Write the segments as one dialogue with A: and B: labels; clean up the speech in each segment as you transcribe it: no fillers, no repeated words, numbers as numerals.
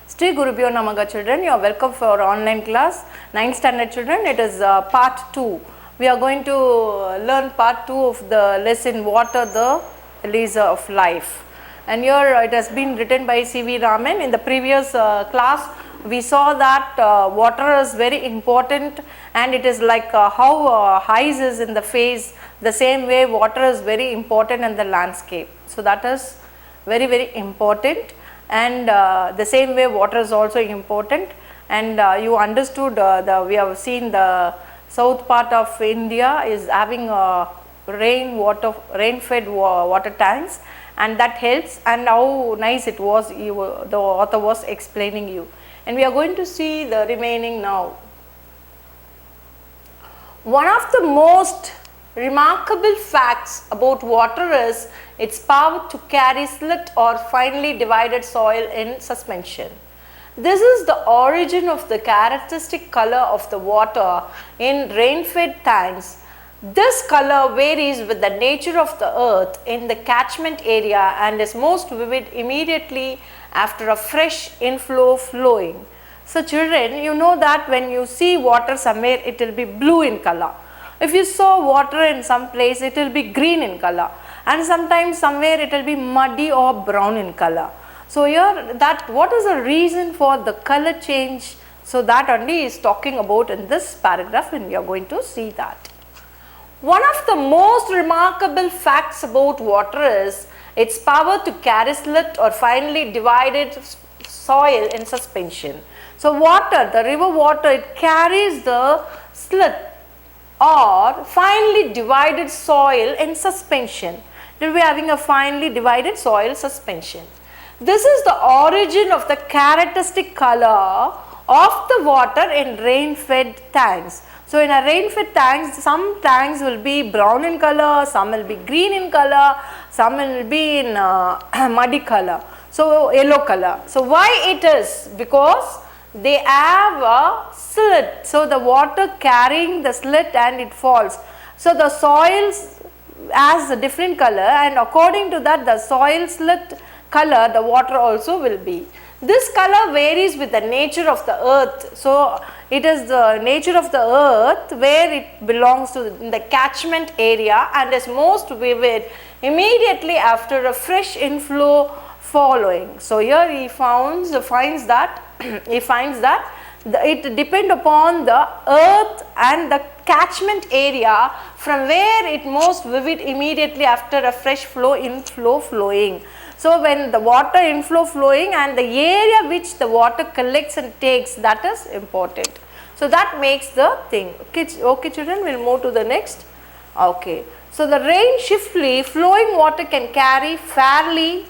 A: Sri Gurubhyo Namaha children, you are welcome for our online class. 9th standard children, it is part 2. We are going to learn part 2 of the lesson Water, the Elixir of Life. And here it has been written by C.V. Raman. In the previous class, we saw that water is very important, and it is like how ice is in the face, the same way water is very important in the landscape. So that is very important, and the same way water is also important. And you understood we have seen the south part of India is having rain fed water tanks, and that helps, and how nice it was, the author was explaining you. And we are going to see the remaining now. One of the most remarkable facts about water is its power to carry slit or finely divided soil in suspension. This is the origin of the characteristic color of the water in rain-fed tanks. This color varies with the nature of the earth in the catchment area and is most vivid immediately after a fresh inflow flowing. So children, you know that when you see water somewhere, it will be blue in color. If you saw water in some place, it will be green in color, and sometimes somewhere it will be muddy or brown in color. So here, that what is the reason for the color change? So that only is talking about in this paragraph, and we are going to see that. One of the most remarkable facts about water is its power to carry slit or finely divided soil in suspension. So water, the river water, it carries the slit or finely divided soil in suspension. It will be having a finely divided soil suspension. This is the origin of the characteristic color of the water in rain-fed tanks. So in a rain-fed tanks, some tanks will be brown in color, some will be green in color, some will be in muddy color, so yellow color. So why it is? Because they have a slit, so the water carrying the slit and it falls. So the soils has a different color, and according to that the soil slit color, the water also will be. This color varies with the nature of the earth. So it is the nature of the earth where it belongs to in the catchment area and is most vivid immediately after a fresh inflow following. So here he finds that it depends upon the earth and the catchment area from where it most vivid immediately after a fresh inflow flowing. So when the water inflow flowing and the area which the water collects and takes, that is important. So that makes the thing. Okay children, we will move to the next. Okay. So the rain swiftly flowing water can carry fairly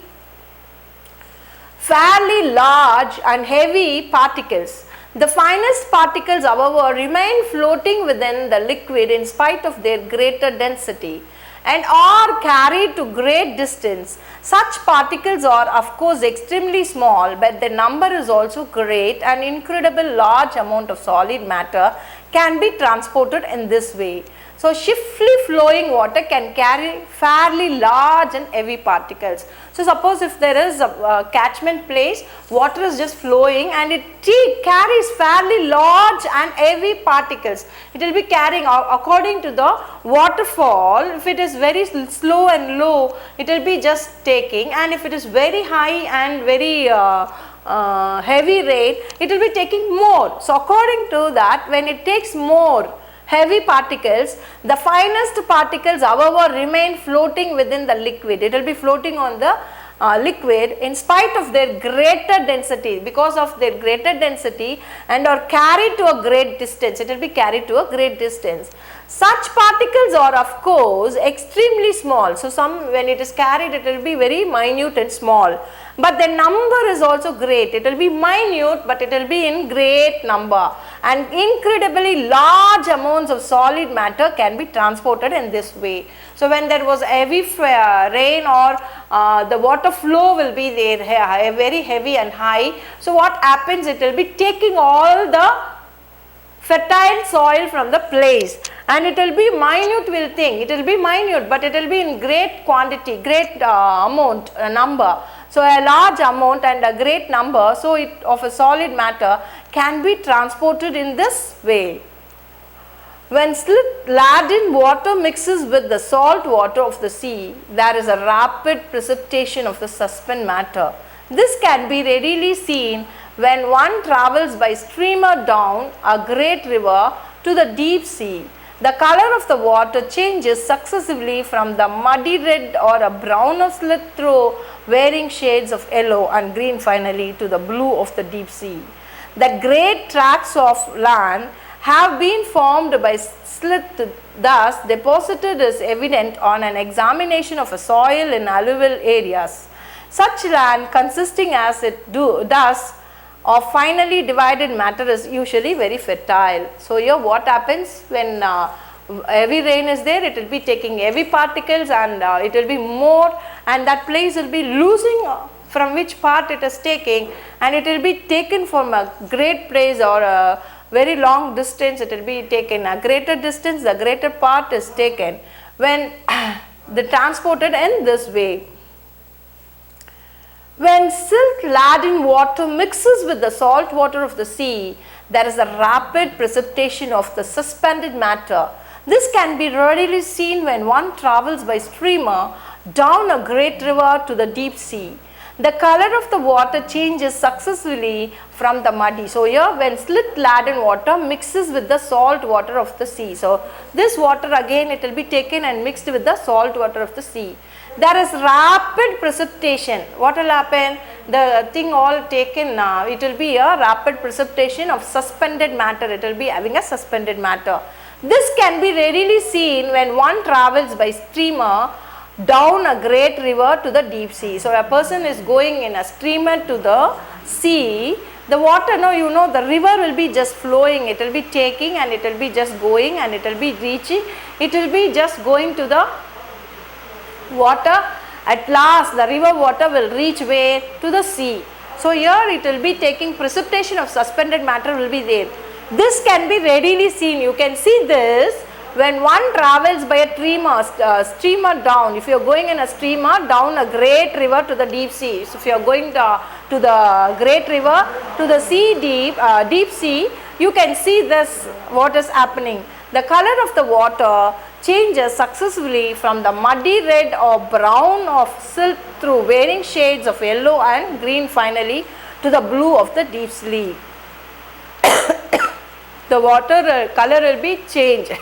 A: large and heavy particles. The finest particles, however, remain floating within the liquid in spite of their greater density and are carried to great distance. Such particles are of course extremely small, but their number is also great. An incredible large amount of solid matter can be transported in this way. So swiftly flowing water can carry fairly large and heavy particles. So suppose if there is a catchment place, water is just flowing and it carries fairly large and heavy particles. It will be carrying according to the waterfall. If it is very slow and low, it will be just taking, and if it is very high and very heavy rain, it will be taking more. So according to that, when it takes more heavy particles, the finest particles however remain floating within the liquid. It will be floating on the liquid in spite of their greater density, because of their greater density, and are carried to a great distance. It will be carried to a great distance. Such particles are of course extremely small. So when it is carried, it will be very minute and small, but the number is also great. It will be minute, but it will be in great number, and incredibly large amounts of solid matter can be transported in this way. So when there was heavy rain or the water flow will be there very heavy and high, so what happens, it will be taking all the fertile soil from the place, and it will be minute, will think it will be minute, but it will be in great quantity, great amount, number. So a large amount and a great number of a solid matter can be transported in this way. When slit-laden water mixes with the salt water of the sea, there is a rapid precipitation of the suspended matter. This can be readily seen when one travels by steamer down a great river to the deep sea. The color of the water changes successively from the muddy red or a brown of slit through varying shades of yellow and green finally to the blue of the deep sea. The great tracts of land have been formed by slit, thus deposited is evident on an examination of a soil in alluvial areas. Such land consisting as it does of finely divided matter is usually very fertile. So here what happens when heavy rain is there, it will be taking heavy particles and it will be more, and that place will be losing from which part it is taking, and it will be taken from a great place or a very long distance. It will be taken a greater distance, the greater part is taken when they transported in this way. When silt-laden water mixes with the salt water of the sea, there is a rapid precipitation of the suspended matter. This can be readily seen when one travels by steamer down a great river to the deep sea. The color of the water changes successively from the muddy. So here when slit-laden water mixes with the salt water of the sea. So this water again it will be taken and mixed with the salt water of the sea. There is rapid precipitation. What will happen? The thing all taken, it will be a rapid precipitation of suspended matter. It will be having a suspended matter. This can be readily seen when one travels by steamer down a great river to the deep sea. So a person is going in a steamer to the sea. The water, the river will be just flowing. It will be taking and it will be just going and it will be reaching. It will be just going to the water. At last the river water will reach where? To the sea. So here it will be taking precipitation of suspended matter will be there. This can be readily seen. You can see this when one travels by a steamer down. If you are going in a steamer down a great river to the deep sea. So if you are going to the great river to the sea deep sea, you can see this what is happening. The color of the water changes successively from the muddy red or brown of silt through varying shades of yellow and green finally to the blue of the deep sea. The water color will be changed.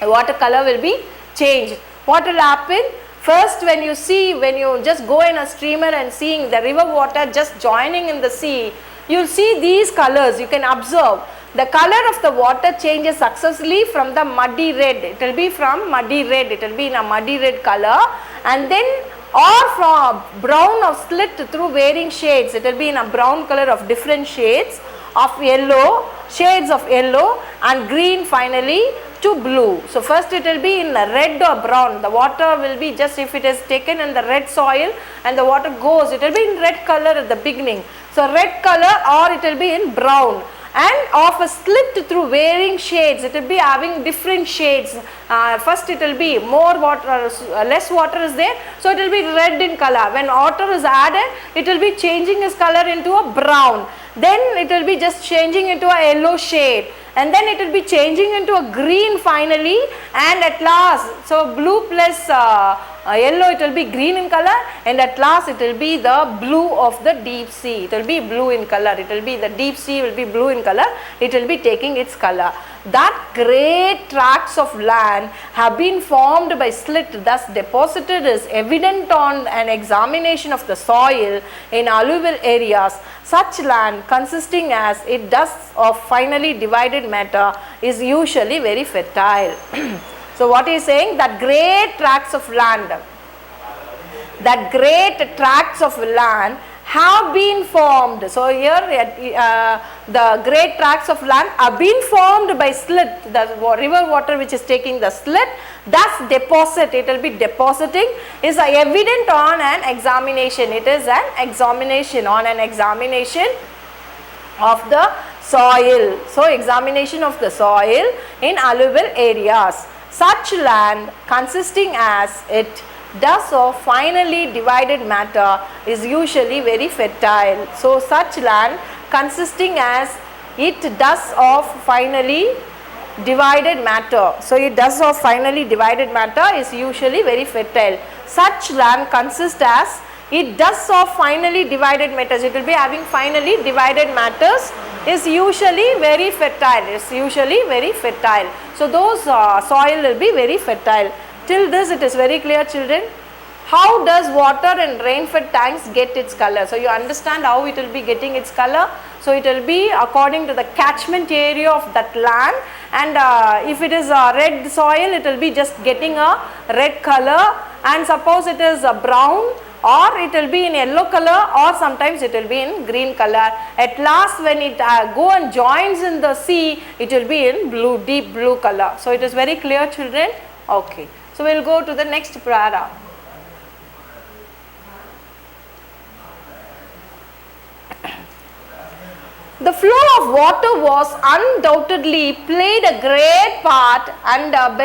A: The water color will be changed. What will happen? First when you just go in a steamer and seeing the river water just joining in the sea, you will see these colors. You can observe. The color of the water changes successively from the muddy red. It will be from muddy red. It will be in a muddy red color, and then or from brown of slit through varying shades. It will be in a brown color of different shades of yellow, and green finally to blue. So first it will be in red or brown. The water will be just, if it is taken in the red soil and the water goes, it will be in red color at the beginning. So red color, or it will be in brown. And of a slit through varying shades, it will be having different shades. First it will be more water, less water is there, so it will be red in color. When water is added, it will be changing its color into a brown. Then it will be just changing into a yellow shade, and then it will be changing into a green finally, and at last, so blue plus yellow, it will be green in color, and at last it will be the blue of the deep sea. It will be blue in color. It will be the deep sea will be blue in color. It will be taking its color. That great tracts of land have been formed by slit, thus deposited, is evident on an examination of the soil in alluvial areas. Such land consisting as it does of finely divided matter is usually very fertile. So what he is saying, that great tracts of land have been formed. So here the great tracts of land have been formed by slit, the river water which is taking the slit, thus deposit, it will be depositing, is evident on an examination. It is an examination, on an examination of the soil. So examination of the soil in alluvial areas. Such land consisting as it dust of finely divided matter is usually very fertile. So such land consisting as it dust of finely divided matter. So it dust of finely divided matter is usually very fertile. Such land consists as it dust of finely divided matters. It will be having finely divided matters is usually very fertile. Is usually very fertile. So those soil will be very fertile. Till this it is very clear, children. How does water in rainfed tanks get its color? So you understand how it will be getting its color. So it will be according to the catchment area of that land, and if it is a red soil, it will be just getting a red color, and suppose it is a brown, or it will be in yellow color, or sometimes it will be in green color. At last when it go and joins in the sea, it will be in blue, deep blue color. So it is very clear, children. Okay. So we will go to the next para. The flow of water was undoubtedly played a great part and a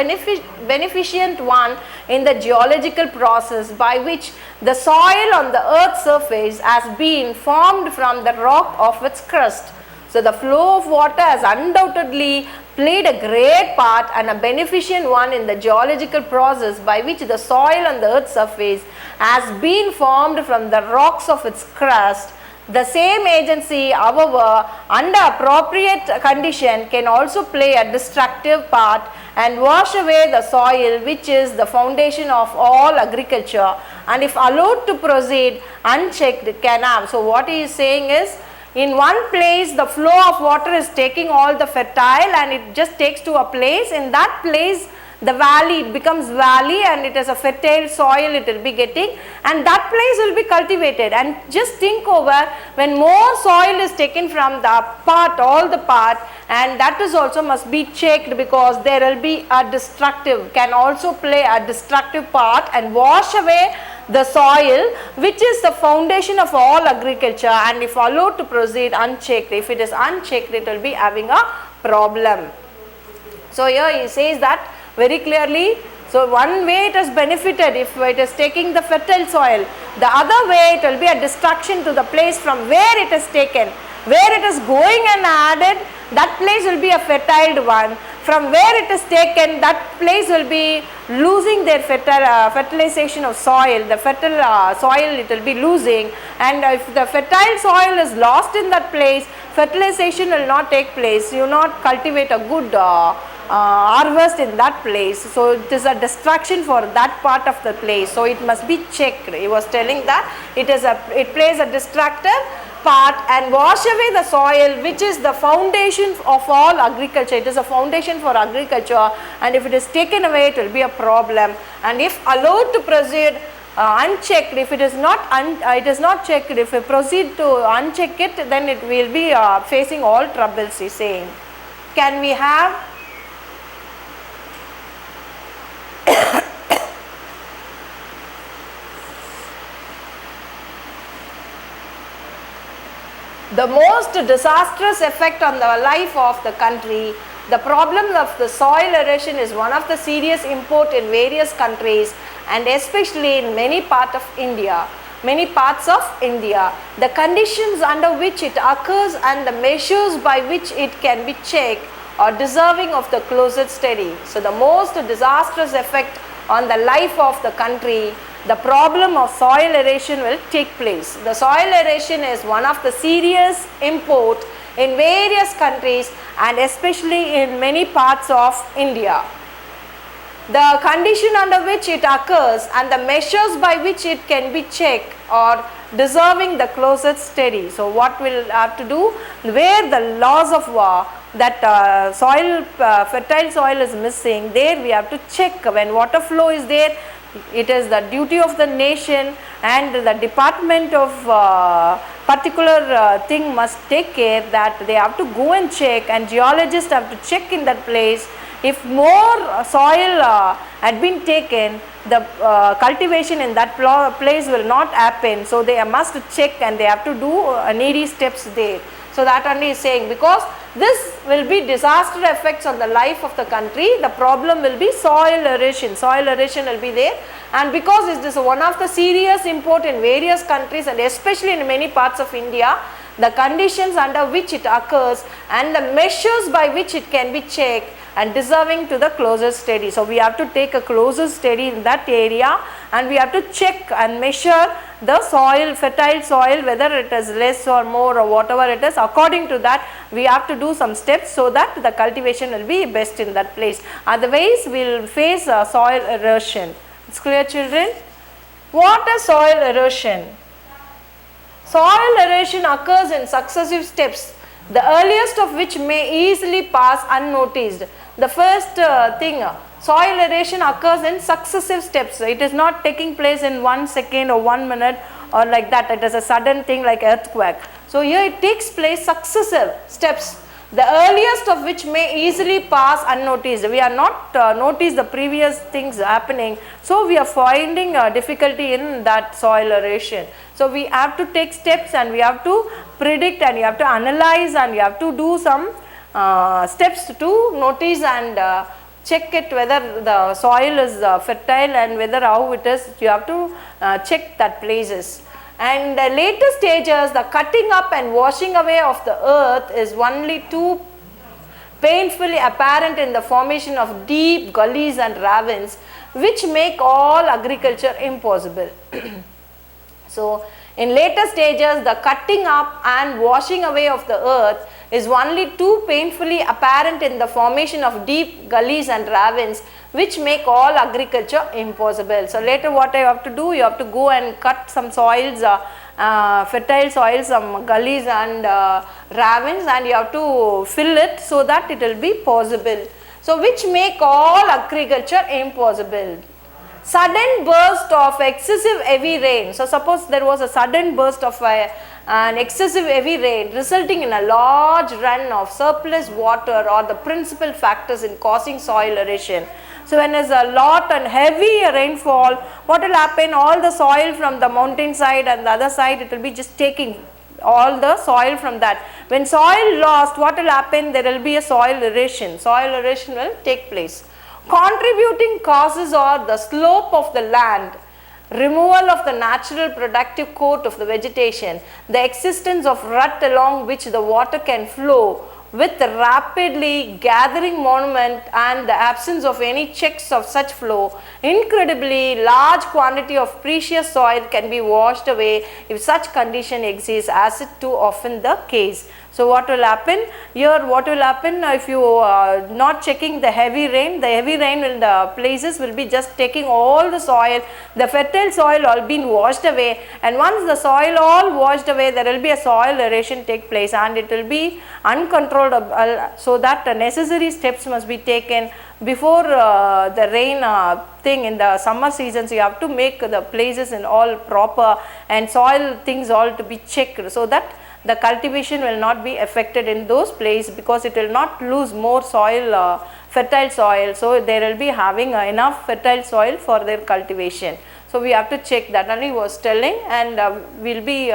A: beneficent one in the geological process by which the soil on the earth's surface has been formed from the rock of its crust. So the flow of water has undoubtedly played a great part and a beneficent one in the geological process by which the soil on the earth's surface has been formed from the rocks of its crust. The same agency, however, under appropriate condition can also play a destructive part and wash away the soil, which is the foundation of all agriculture, and if allowed to proceed unchecked can have. So what he is saying is, in one place the flow of water is taking all the fertile and it just takes to a place. In that place the valley, it becomes valley and it is a fertile soil it will be getting, and that place will be cultivated. And just think over, when more soil is taken from the part, all the part, and that is also must be checked, because there will be a destructive, can also play a destructive part and wash away the soil, which is the foundation of all agriculture, and if allowed to proceed unchecked, if it is unchecked, it will be having a problem. So here he says that very clearly. So one way it has benefited if it is taking the fertile soil, the other way it will be a destruction to the place from where it is taken. Where it is going and added, that place will be a fertile one. From where it is taken, that place will be losing their fertilization of soil. The fertile soil it will be losing, and if the fertile soil is lost in that place, fertilization will not take place. You will not cultivate a good harvest in that place. So it is a destruction for that part of the place. So it must be checked. He was telling that it plays a destructive part and wash away the soil, which is the foundation of all agriculture. It is a foundation for agriculture, and if it is taken away, it will be a problem. And if allowed to proceed unchecked, if it is not checked, if we proceed to uncheck it, then it will be facing all troubles, he is saying. Can we have the most disastrous effect on the life of the country? The problem of the soil erosion is one of the serious import in various countries, and especially in many parts of India. The conditions under which it occurs and the measures by which it can be checked are deserving of the closest study. So the most disastrous effect on the life of the country, the problem of soil erosion will take place. The soil erosion is one of the serious import in various countries and especially in many parts of India. The condition under which it occurs and the measures by which it can be checked are deserving the closest study. So what we'll have to do, where the laws of that fertile soil is missing, there we have to check. When water flow is there, it is the duty of the nation and the department of particular thing must take care that they have to go and check, and geologists have to check in that place. If more soil had been taken, the cultivation in that place will not happen. So they must check and they have to do needy steps there. So that only is saying, because this will be disaster effects on the life of the country. The problem will be soil erosion. Soil erosion will be there, and because it is one of the serious import in various countries and especially in many parts of India, the conditions under which it occurs and the measures by which it can be checked and deserving to the closer study. So, we have to take a closer study in that area, and we have to check and measure the soil, fertile soil, whether it is less or more or whatever it is. According to that, we have to do some steps so that the cultivation will be best in that place. Otherwise, we will face soil erosion. It's clear, children? What is soil erosion? Soil erosion occurs in successive steps, the earliest of which may easily pass unnoticed. The first thing, soil erosion occurs in successive steps. It is not taking place in 1 second or 1 minute or like that. It is a sudden thing like earthquake. So, here it takes place successive steps, the earliest of which may easily pass unnoticed. We are not noticed the previous things happening. So, we are finding difficulty in that soil erosion. So, we have to take steps and we have to predict and you have to analyze and you have to do some steps to notice and check it whether the soil is fertile and whether how it is. You have to check that places. And later stages, the cutting up and washing away of the earth is only too painfully apparent in the formation of deep gullies and ravines, which make all agriculture impossible. So, in later stages, the cutting up and washing away of the earth is only too painfully apparent in the formation of deep gullies and ravines, which make all agriculture impossible. So, later what I have to do, you have to go and cut some soils, fertile soils, some gullies and ravines, and you have to fill it so that it will be possible. So, which make all agriculture impossible. Sudden burst of excessive heavy rain. So, suppose there was a sudden burst of an excessive heavy rain resulting in a large run of surplus water or the principal factors in causing soil erosion. So, when there is a lot and heavy rainfall, what will happen? All the soil from the mountain side and the other side, it will be just taking all the soil from that. When soil lost, what will happen? There will be a soil erosion. Soil erosion will take place. Contributing causes are the slope of the land, removal of the natural productive coat of the vegetation, the existence of rut along which the water can flow with the rapidly gathering monument and the absence of any checks of such flow. Incredibly large quantity of precious soil can be washed away if such condition exists, as is too often the case. So, what will happen here? What will happen if you not checking the heavy rain in the places will be just taking all the soil, the fertile soil all been washed away, and once the soil all washed away, there will be a soil erosion take place and it will be uncontrollable. So, that necessary steps must be taken before the rain thing in the summer seasons. You have to make the places in all proper and soil things all to be checked, so that the cultivation will not be affected in those places, because it will not lose more soil, fertile soil. So, they will be having enough fertile soil for their cultivation. So, we have to check that. Only was telling, and we will be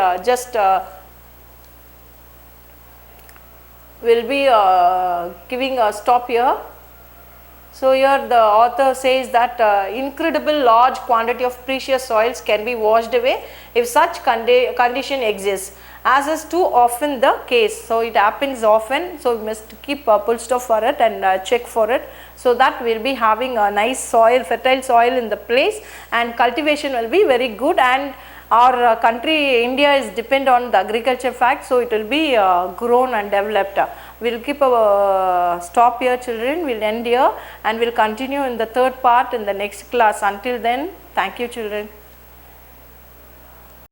A: giving a stop here. So, here the author says that incredible large quantity of precious soils can be washed away if such condition exists, as is too often the case. So, it happens often. So, we must keep a full stop for it and check for it, so that we will be having a nice soil, fertile soil in the place, and cultivation will be very good. And our country India is depend on the agriculture fact, so it will be grown and developed. We will keep a stop here, children. We will end here and we will continue in the third part in the next class. Until then, thank you, children.